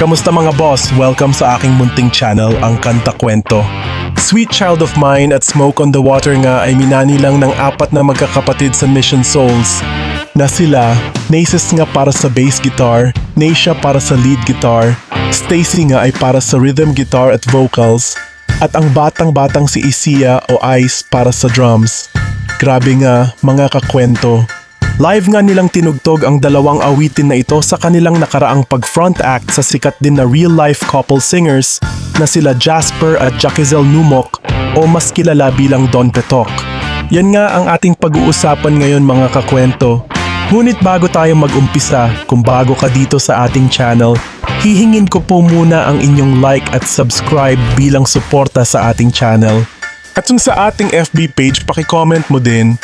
Kamusta mga boss? Welcome sa aking munting channel, ang Kanta Kwento. Sweet Child of Mine at Smoke on the Water nga ay minani lang ng apat na magkakapatid sa Mission Souls na sila, Naces nga para sa bass guitar, Nacia para sa lead guitar, Stacy nga ay para sa rhythm guitar at vocals, at ang batang-batang si Isia o Ice para sa drums. Grabe nga, mga kakwento. Live nga nilang tinugtog ang dalawang awitin na ito sa kanilang nakaraang pag-front act sa sikat din na real-life couple singers na sila Jasper at Jaquizel Numok o mas kilala bilang Don Petok. Yan nga ang ating pag-uusapan ngayon mga kakwento. Ngunit bago tayo mag-umpisa, kung bago ka dito sa ating channel, hihingin ko po muna ang inyong like at subscribe bilang suporta sa ating channel. At sa ating FB page, paki-comment mo din,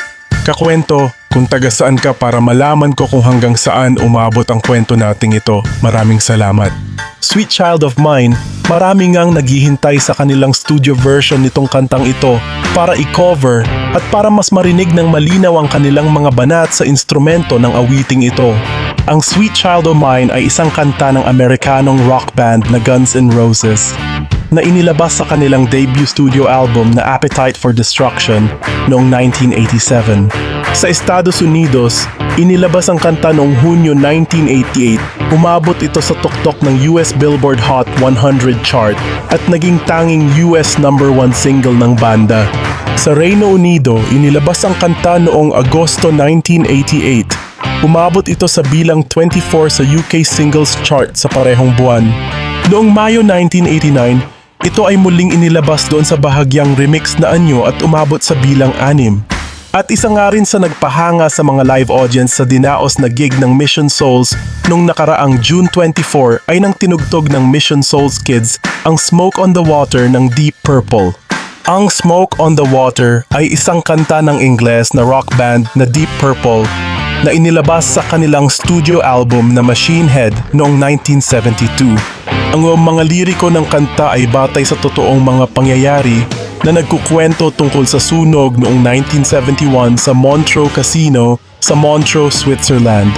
kakwento, kung taga saan ka para malaman ko kung hanggang saan umabot ang kwento nating ito. Maraming salamat. Sweet Child of Mine, marami ngang naghihintay sa kanilang studio version nitong kantang ito para i-cover at para mas marinig ng malinaw ang kanilang mga banat sa instrumento ng awiting ito. Ang Sweet Child of Mine ay isang kanta ng Amerikanong rock band na Guns N' Roses na inilabas sa kanilang debut studio album na Appetite for Destruction noong 1987. Sa Estados Unidos, inilabas ang kanta noong Hunyo 1988. Umabot ito sa tuktok ng US Billboard Hot 100 chart at naging tanging US number 1 single ng banda. Sa Reino Unido, inilabas ang kanta noong Agosto 1988. Umabot ito sa bilang 24 sa UK Singles Chart sa parehong buwan. Noong Mayo 1989, ito ay muling inilabas doon sa bahagyang remix na anyo at umabot sa bilang 6. At isa nga rin sa nagpahanga sa mga live audience sa dinaos na gig ng Mission Souls nung nakaraang June 24 ay nang tinugtog ng Mission Souls Kids ang Smoke on the Water ng Deep Purple. Ang Smoke on the Water ay isang kanta ng Ingles na rock band na Deep Purple na inilabas sa kanilang studio album na Machine Head noong 1972. Ang mga liriko ng kanta ay batay sa totoong mga pangyayari na nagkukwento tungkol sa sunog noong 1971 sa Montreux Casino sa Montreux, Switzerland.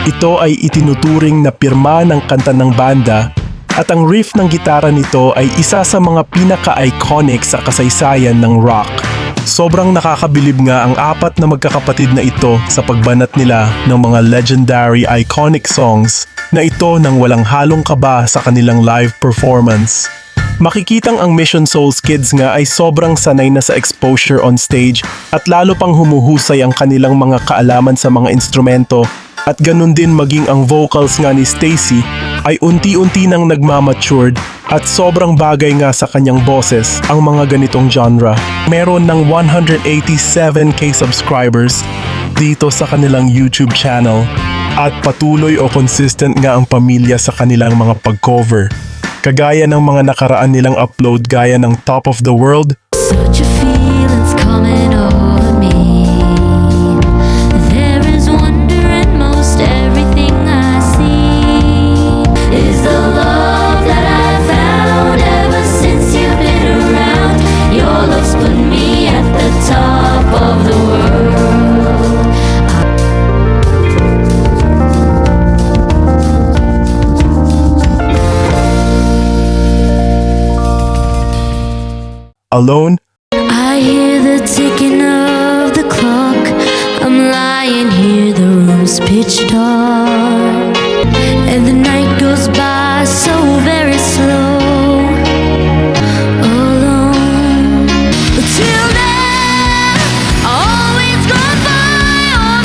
Ito ay itinuturing na pirma ng kanta ng banda at ang riff ng gitara nito ay isa sa mga pinaka-iconic sa kasaysayan ng rock. Sobrang nakakabilib nga ang apat na magkakapatid na ito sa pagbanat nila ng mga legendary iconic songs na ito nang walang halong kaba sa kanilang live performance. Makikitang ang Mission Souls Kids nga ay sobrang sanay na sa exposure on stage at lalo pang humuhusay ang kanilang mga kaalaman sa mga instrumento at ganun din maging ang vocals nga ni Stacy ay unti-unti nang nagmamatured at sobrang bagay nga sa kanyang boses ang mga ganitong genre. Meron ng 187k subscribers dito sa kanilang YouTube channel at patuloy o consistent nga ang pamilya sa kanilang mga pag-cover. Kagaya ng mga nakaraan nilang upload gaya ng Top of the World, Such a feeling's coming over me. There is wonder in most everything I see. Is the love that I found ever since you've been around. Your love's put me at the top of the world. Alone, I hear the ticking of the clock. I'm lying here, the room's pitch dark, and the night goes by so very slow. Alone, but till then, I always go by.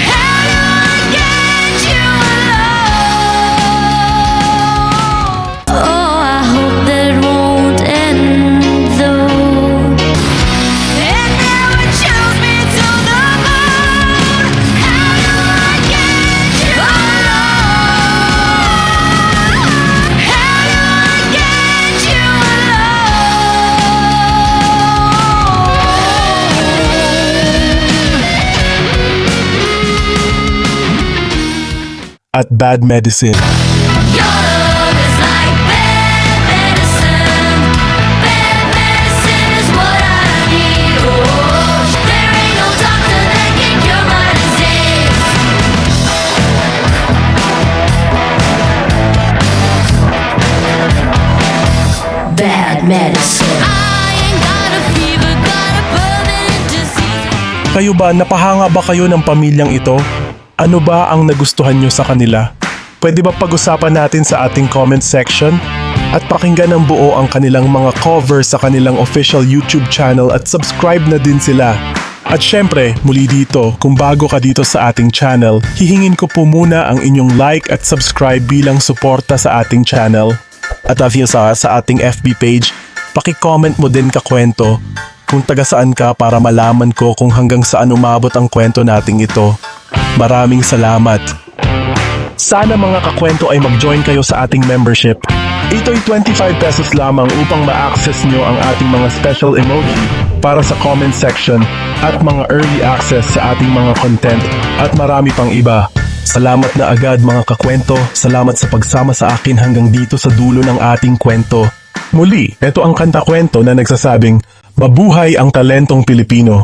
How do I get you alone? Oh, I hope that it won't end though. It never chills me to the bone. How do I get you alone? How do I get you alone? at Bad Medicine. Your love is like bad medicine. Bad medicine is what I need. Oh, there ain't no doctor that can cure my disease. bad medicine. I ain't got a fever, got a permanent disease. Kayo ba, napahanga ba kayo ng pamilyang ito? Ano ba ang nagustuhan nyo sa kanila? Pwede ba pag-usapan natin sa ating comment section? At pakinggan ng buo ang kanilang mga covers sa kanilang official YouTube channel at subscribe na din sila. At syempre, muli dito, kung bago ka dito sa ating channel, hihingin ko po muna ang inyong like at subscribe bilang suporta sa ating channel. At sa ating FB page, paki-comment mo din kakwento kung taga saan ka para malaman ko kung hanggang saan umabot ang kwento nating ito. Maraming salamat. Sana mga kakwento ay mag-join kayo sa ating membership. Ito'y 25 pesos lamang upang ma-access nyo ang ating mga special emoji para sa comment section at mga early access sa ating mga content at marami pang iba. Salamat na agad mga kakwento. Salamat sa pagsama sa akin hanggang dito sa dulo ng ating kwento. Muli, ito ang kanta kwento na nagsasabing, mabuhay ang talentong Pilipino.